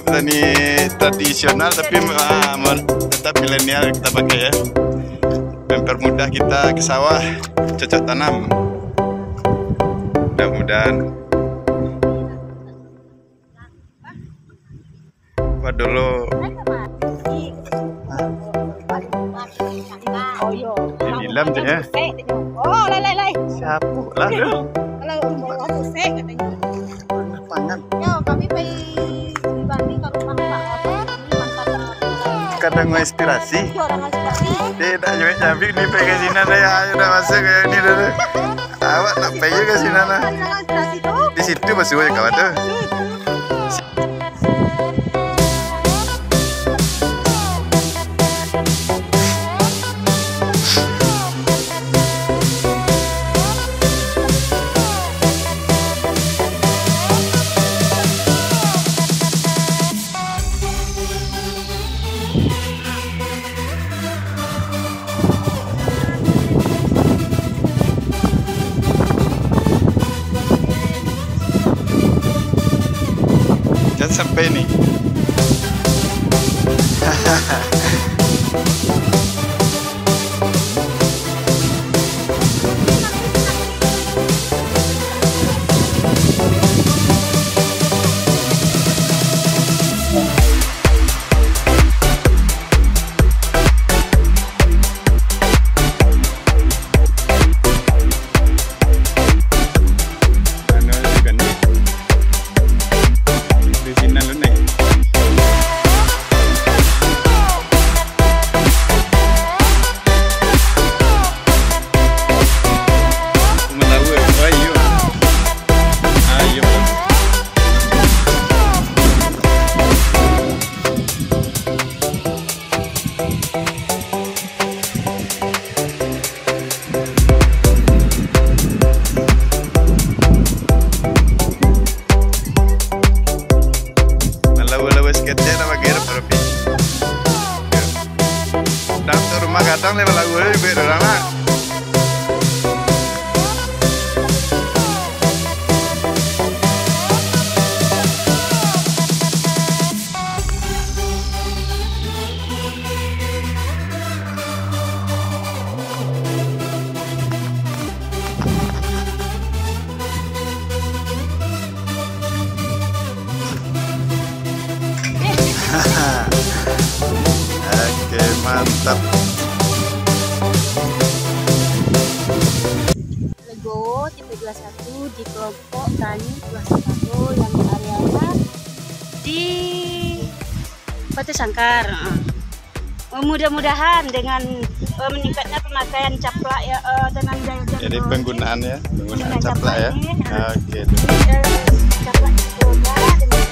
petani tradisional tapi tetap milenial kita pakai ya. Mempermudah kita ke sawah, cocok tanam. Mudah-mudahan. Apa dulu? Dilam je ya. Oh, lai. Siapa lah tu? Kalau mau pusing katanya. Pangan. Ya, kami pergi banding ke rumah Pak. Kadang inspirasi. Orang inspirasi. Tidak nyambi ni pergi ke sini dah ya. Sudah masuk ke ni dah. Awak nak pergi ke sini dah. Inspirasi tu. Di situ masuk je kawan tu. Sampai nih. Kadang lewat lagu ini beda orang lah. Oke, mantap. Lego tipe 21 di kelompok tani Pulau Sangkaro yang areanya di Batu Sangkar. Mudah-mudahan dengan meningkatnya pemakaian caplak ya dengan jadi penggunaan caplak ya. Oke. Caplak juga dengan